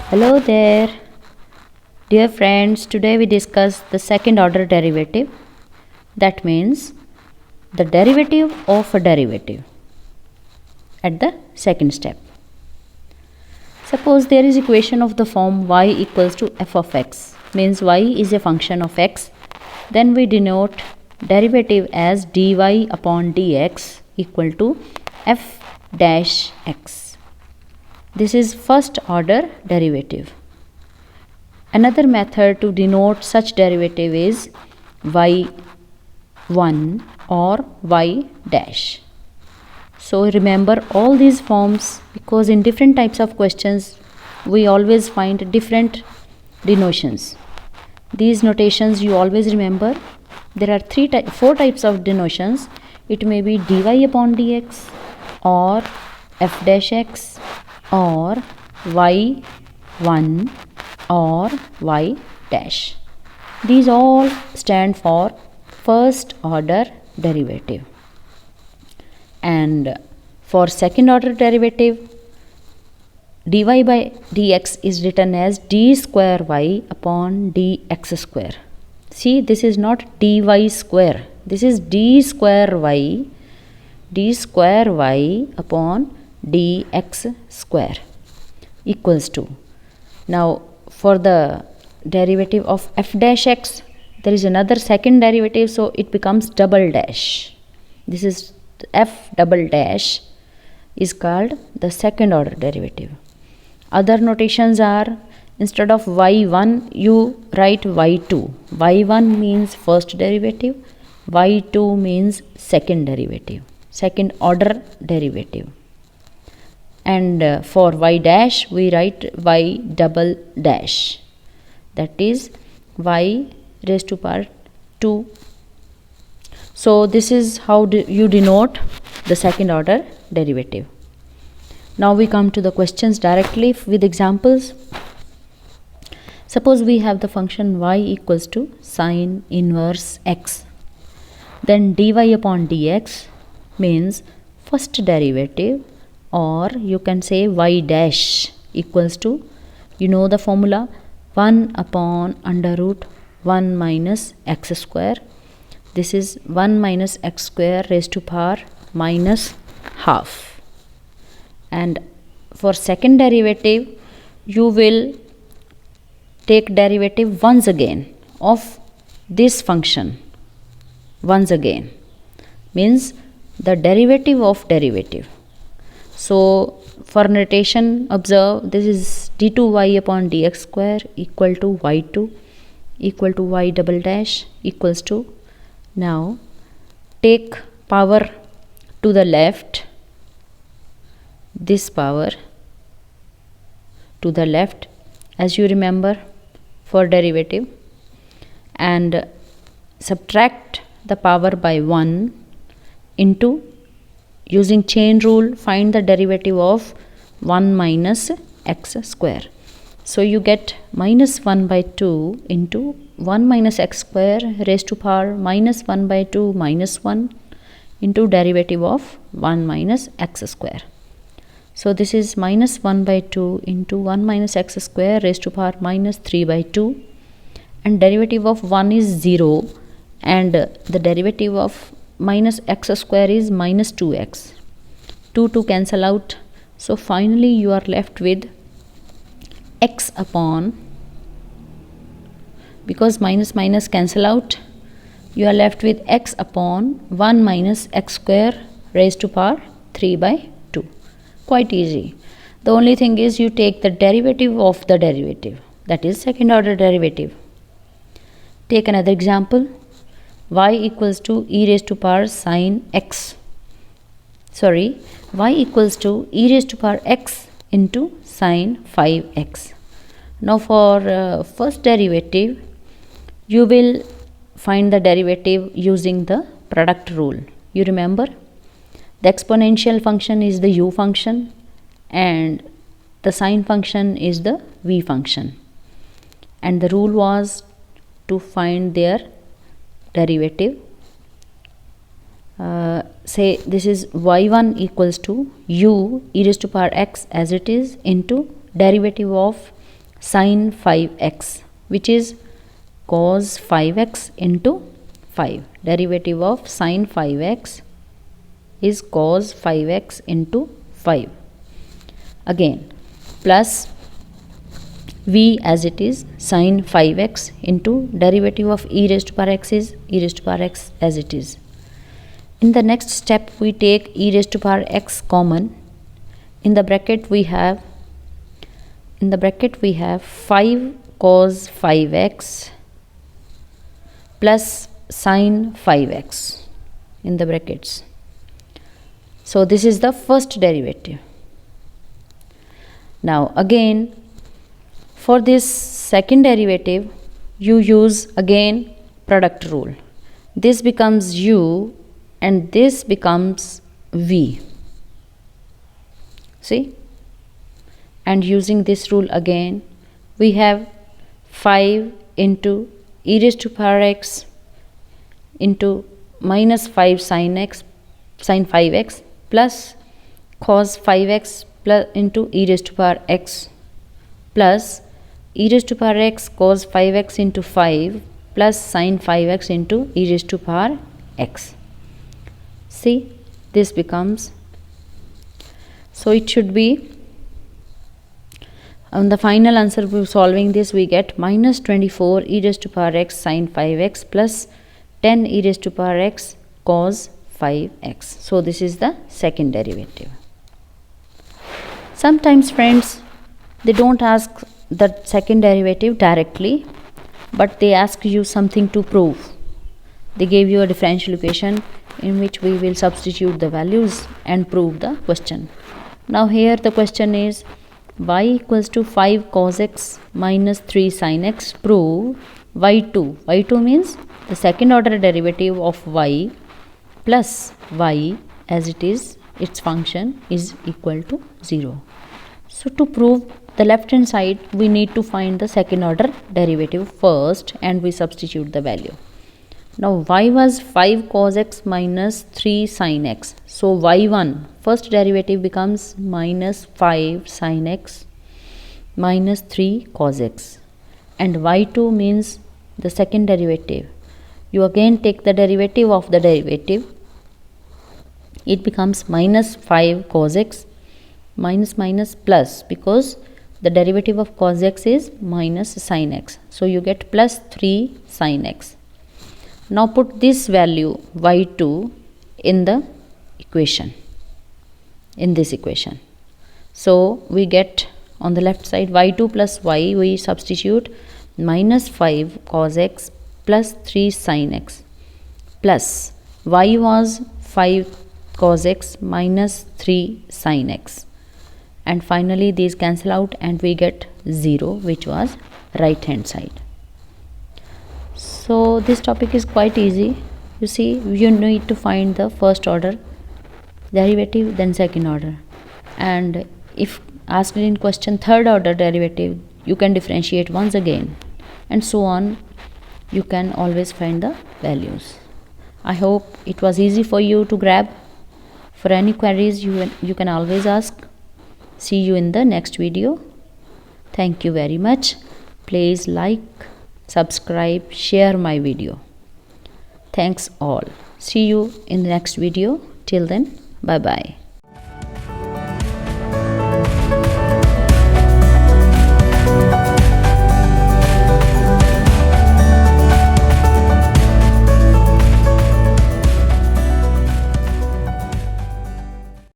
Hello there, dear friends. Today we discuss the second order derivative. That means the derivative of a derivative at the second step. Suppose there is equation of the form y equals to f of x, means y is a function of x. Then we denote derivative as dy upon dx equal to f dash x. This is first order derivative. Another method to denote such derivative is y1 or y dash. So remember all these forms, because in different types of questions we always find different denotions. These notations you always remember. There are four types of denotions. It may be dy upon dx or f dash x or y1 or y dash. These all stand for first order derivative. And for second order derivative, dy by dx is written as d square y upon dx square. See, this is not dy square, this is d square y upon dx square equals to. Now for the derivative of f dash x, there is another second derivative, so it becomes double dash. This is f double dash is called the second order derivative. Other notations are, instead of y1 you write y2. y1 means first derivative, y2 means second derivative, second order derivative. And for y dash we write y double dash, that is y raised to power 2. So this is how you denote the second order derivative. Now we come to the questions directly with examples. Suppose we have the function y equals to sine inverse x. Then dy upon dx means first derivative, or you can say y dash equals to, you know the formula, 1 upon under root 1 minus x square. This is 1 minus x square raised to power minus half. And for second derivative you will take derivative once again of this function. Once again means the derivative of derivative. So for notation, observe, this is d2y upon dx square equal to y2 equal to y double dash equals to. Now take power to the left, this power to the left, as you remember for derivative, and subtract the power by 1 into, using chain rule, find the derivative of 1 minus x square. So you get minus 1 by 2 into 1 minus x square raised to power minus 1 by 2 minus 1 into derivative of 1 minus x square. So this is minus 1 by 2 into 1 minus x square raised to power minus 3 by 2, and derivative of 1 is 0, and the derivative of minus x square is minus 2x. 2 cancel out, so finally you are left with x upon, because minus minus cancel out, you are left with x upon 1 minus x square raised to power 3 by 2. Quite easy. The only thing is you take the derivative of the derivative, that is second order derivative. Take another example. Y equals to e raised to power sine x. Y equals to e raised to power x into sine 5x. Now for first derivative, you will find the derivative using the product rule. You remember, the exponential function is the u function and the sine function is the v function, and the rule was to find their derivative. Say this is y1 equals to u e raised to power x as it is into derivative of sine 5x, which is cos 5x into 5. Derivative of sine 5x is cos 5x into 5. Again, plus v as it is sine 5x into derivative of e raised to power x is e raised to power x as it is. In the next step, we take e raised to power x common. In the bracket we have 5 cos 5x plus sine 5x in the brackets. So this is the first derivative. Now again, for this second derivative, you use again product rule. This becomes u and this becomes v. See? And using this rule again, we have 5 into e raised to power x into minus 5 sine 5x plus cos 5x plus into e raised to power x plus e raised to power x cos 5x into 5 plus sine 5x into e raised to power x. See, this becomes, so it should be, on the final answer of solving this, we get minus 24 e raised to power x sine 5x plus 10 e raised to power x cos 5x. So this is the second derivative. Sometimes friends, they don't ask the second derivative directly, but they ask you something to prove. They gave you a differential equation in which we will substitute the values and prove the question. Now here the question is y equals to 5 cos x minus 3 sin x, prove y2. y2 means the second order derivative of y plus y as it is, its function is equal to 0. So to prove the left hand side, we need to find the second order derivative first and we substitute the value. Now y was 5 cos x minus 3 sin x. So y1, first derivative becomes minus 5 sin x minus 3 cos x. And y2 means the second derivative. You again take the derivative of the derivative. It becomes minus 5 cos x minus minus plus, because the derivative of cos x is minus sin x. So you get plus 3 sin x. Now put this value y2 in the equation, in this equation. So we get on the left side y2 plus y, we substitute minus 5 cos x plus 3 sin x plus y was 5 cos x minus 3 sin x. And finally these cancel out and we get 0, which was right hand side. So this topic is quite easy. You see, you need to find the first order derivative, then second order, and if asked in question third order derivative, you can differentiate once again, and so on. You can always find the values. I hope it was easy for you to grab. For any queries, you can always ask. See you in the next video. Thank you very much. Please like, subscribe, share my video. Thanks all. See you in the next video. Till then, bye bye.